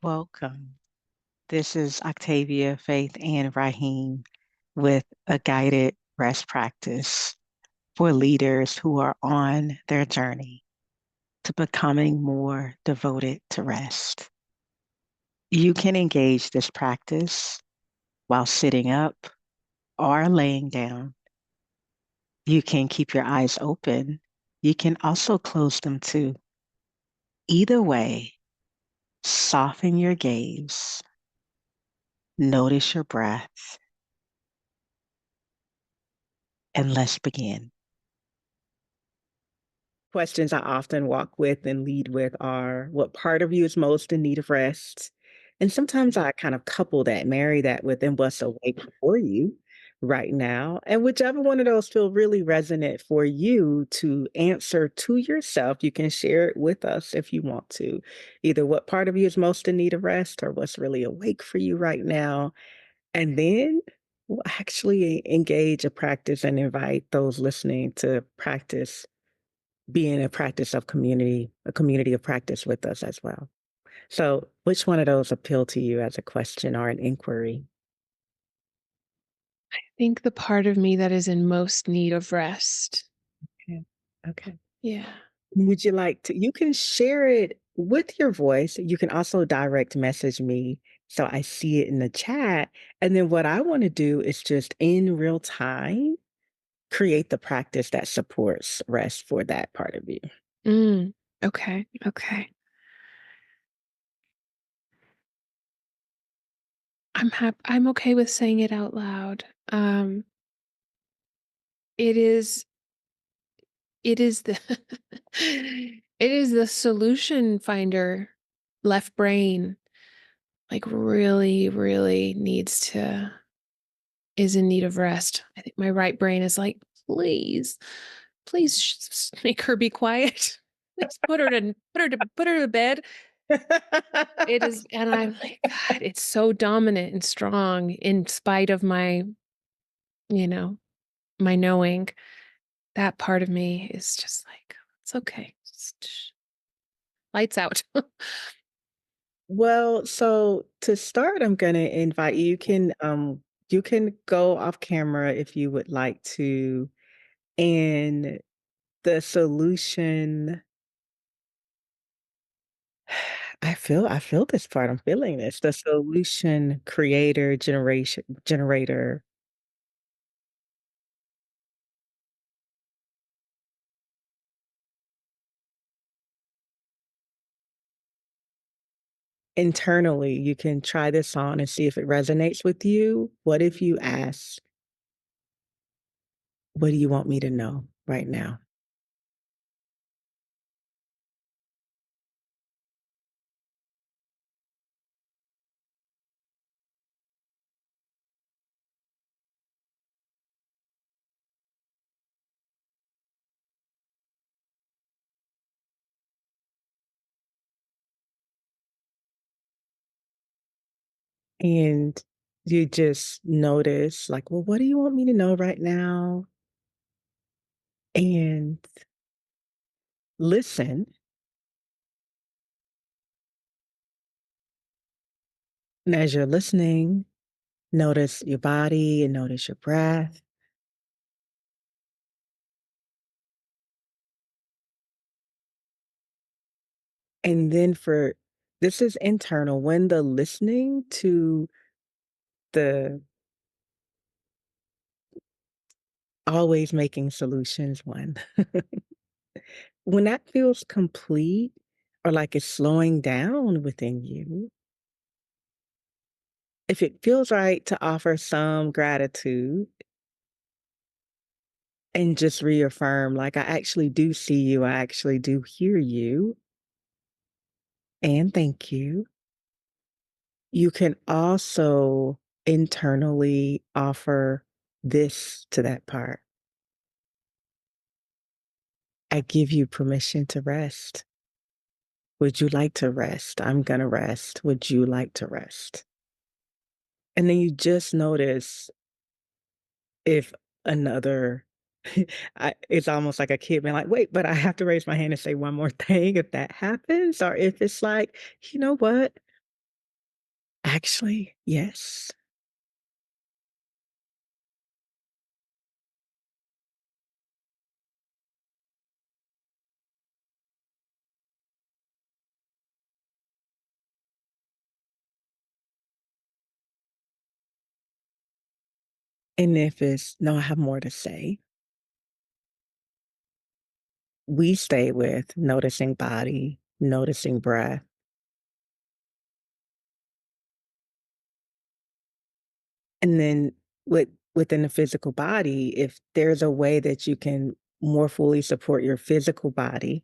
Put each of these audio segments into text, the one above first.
Welcome. This is Octavia, Faith, and Raheem with a guided rest practice for leaders who are on their journey to becoming more devoted to rest. You can engage this practice while sitting up or laying down. You can keep your eyes open. You can also close them too. Either way, soften your gaze, notice your breath, and let's begin. Questions I often walk with and lead with are what part of you is most in need of rest? And sometimes I kind of couple that, marry that with and what's awake for you right now. And whichever one of those feel really resonant for you to answer to yourself, you can share it with us if you want to. Either what part of you is most in need of rest or what's really awake for you right now. And then we'll actually engage a practice and invite those listening to practice being a practice of community, a community of practice with us as well. So, which one of those appeal to you as a question or an inquiry? Think the part of me that is in most need of rest. Yeah. Okay. Yeah. Would you like to? You can share it with your voice. You can also direct message me so I see it in the chat. And then what I want to do is just in real time create the practice that supports rest for that part of you. Mm. Okay. Okay. I'm okay with saying it out loud. It is it is the it is the solution finder left brain like really really needs to is in need of rest. I think my right brain is like, please, please make her be quiet. Please put her to bed. It is, and I'm like, God, it's so dominant and strong in spite of you know, my knowing. That part of me is just like, it's okay. Just lights out. Well, so to start, I'm gonna invite you. You can go off camera if you would like to. And the solution I feel this part. I'm feeling this. The solution creator generation generator internally, you can try this on and see if it resonates with you. What if you ask, what do you want me to know right now? And you just notice, like, well, what do you want me to know right now? And listen. And as you're listening, notice your body and notice your breath. And then for this is internal, when the listening to the always making solutions one, when that feels complete or like it's slowing down within you, if it feels right to offer some gratitude and just reaffirm, like, I actually do see you, I actually do hear you, and thank you. You can also internally offer this to that part. I give you permission to rest. Would you like to rest? I'm going to rest. Would you like to rest? And then you just notice if another, it's almost like a kid being like, wait, but I have to raise my hand and say one more thing if that happens. Or if it's like, you know what? Actually, yes. And if it's no, I have more to say. We stay with noticing body, noticing breath, and then within the physical body, if there's a way that you can more fully support your physical body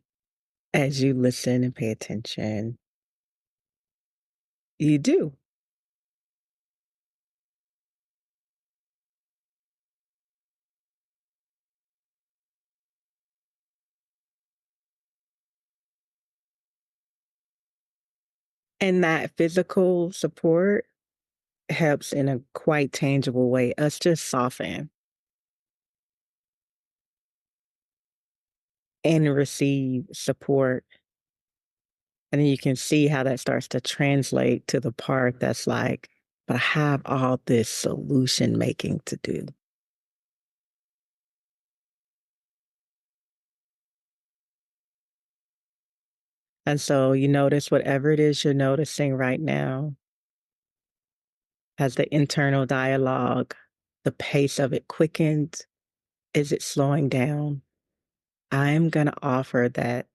as you listen and pay attention, you do. And that physical support helps in a quite tangible way, us just soften and receive support. And then you can see how that starts to translate to the part that's like, but I have all this solution making to do. And so you notice whatever it is you're noticing right now as the internal dialogue, the pace of it quickened. Is it slowing down? I am going to offer that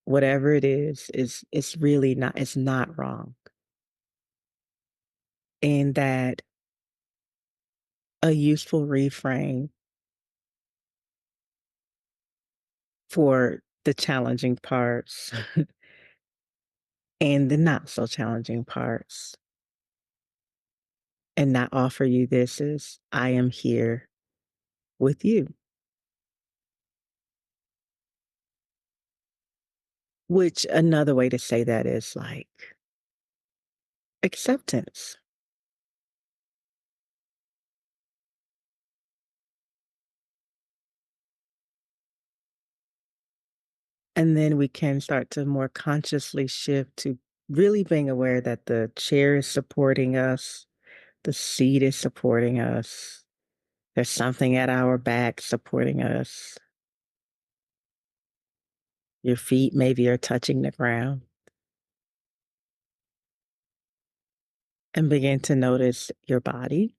whatever it is it's really not it's not wrong. And that a useful reframe for the challenging parts and the not so challenging parts, and not offer you this is I am here with you, which another way to say that is like acceptance. And then we can start to more consciously shift to really being aware that the chair is supporting us, the seat is supporting us, there's something at our back supporting us. Your feet maybe are touching the ground. And begin to notice your body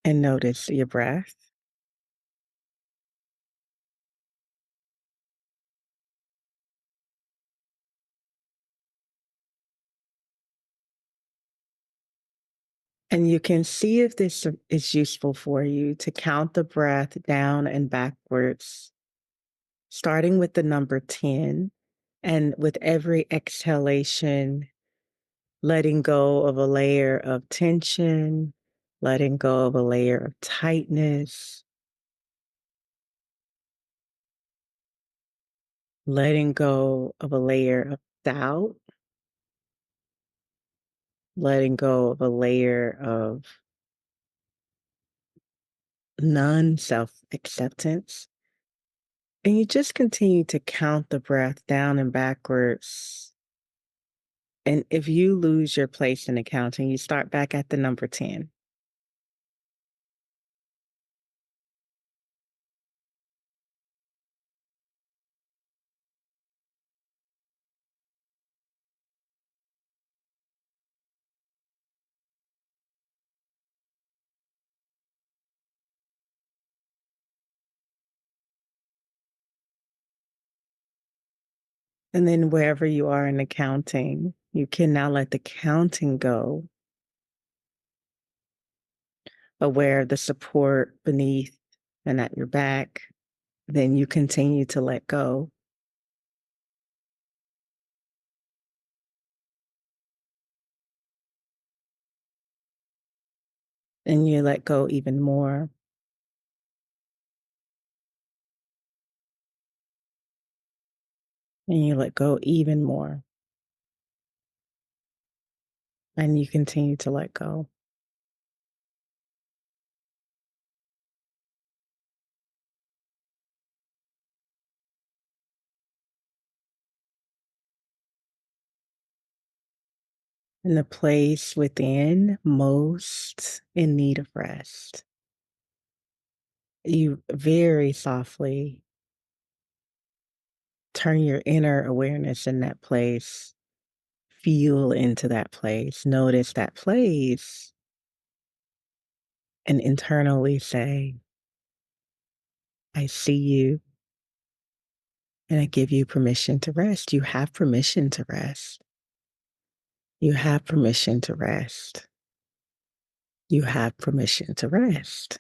and notice your breath. And you can see if this is useful for you to count the breath down and backwards, starting with the number 10. And with every exhalation, letting go of a layer of tension, letting go of a layer of tightness, letting go of a layer of doubt, letting go of a layer of non self acceptance. And you just continue to count the breath down and backwards. And if you lose your place in the counting, you start back at the number 10. And then wherever you are in the counting, you can now let the counting go, aware of the support beneath and at your back. Then you continue to let go. And you let go even more. And you let go even more. And you continue to let go. in the place within most in need of rest. You very softly turn your inner awareness in that place, feel into that place, notice that place, and internally say, I see you and I give you permission to rest. You have permission to rest. You have permission to rest. You have permission to rest.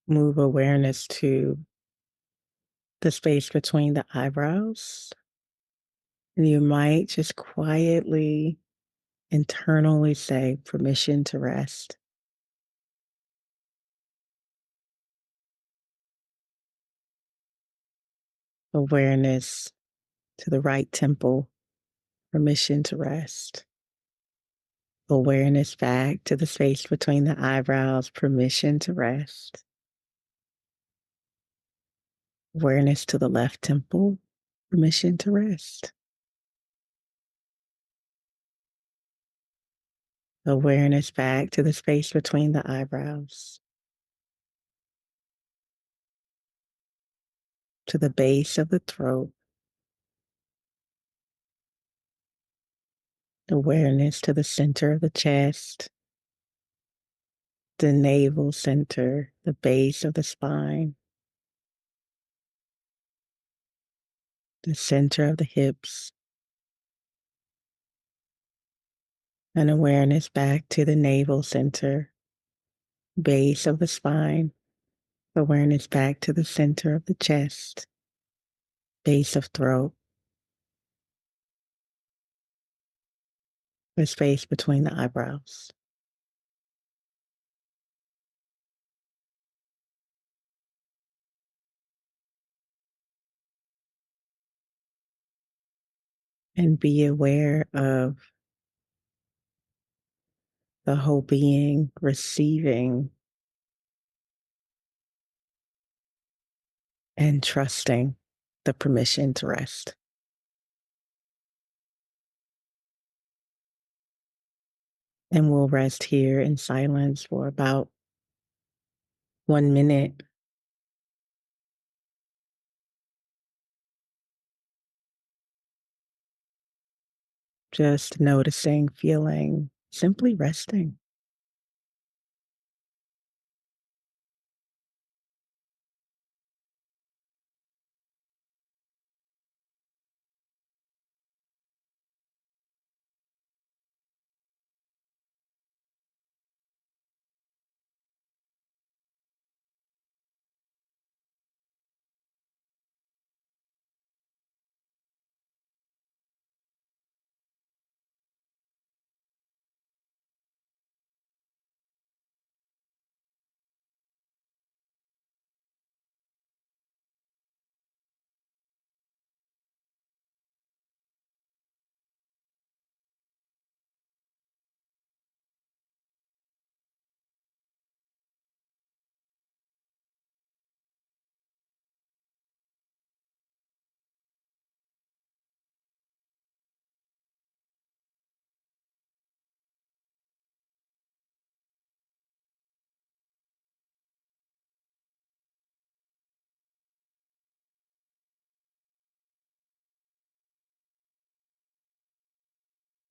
Move awareness to the space between the eyebrows. And you might just quietly, internally say, permission to rest. Awareness to the right temple, permission to rest. Awareness back to the space between the eyebrows, permission to rest. Awareness to the left temple, permission to rest. Awareness back to the space between the eyebrows, to the base of the throat. Awareness to the center of the chest, the navel center, the base of the spine, the center of the hips, and awareness back to the navel center, base of the spine, awareness back to the center of the chest, base of throat, the space between the eyebrows. And be aware of the whole being receiving and trusting the permission to rest. And we'll rest here in silence for about 1 minute. Just noticing, feeling, simply resting.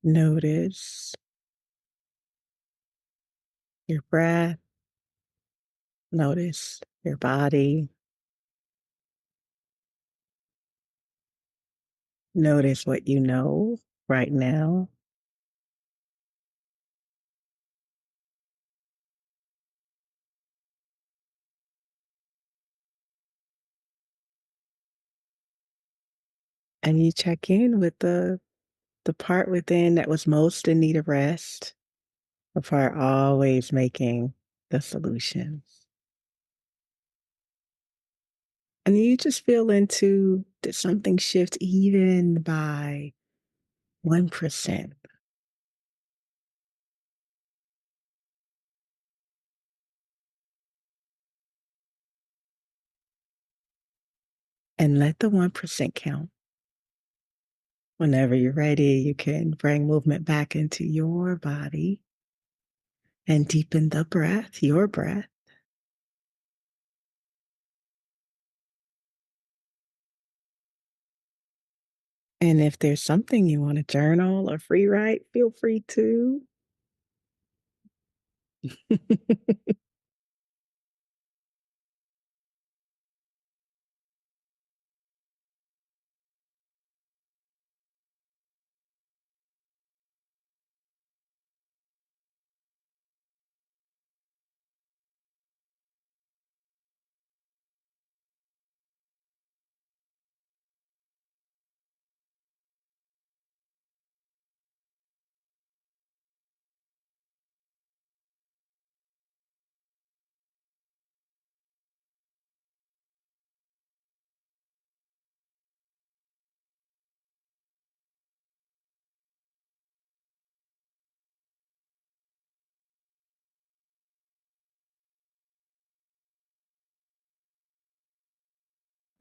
Notice your breath, notice your body, notice what you know right now, and you check in with the part within that was most in need of rest before always making the solutions. And you just feel into, did something shift even by 1%. And let the 1% count. Whenever you're ready, you can bring movement back into your body and deepen the breath, your breath. And if there's something you want to journal or free write, feel free to.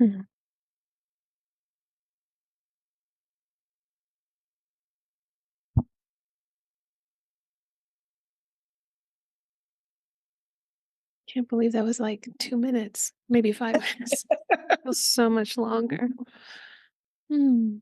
Mhm. Can't believe that was like 2 minutes, maybe 5 minutes. Feels so much longer. Hmm.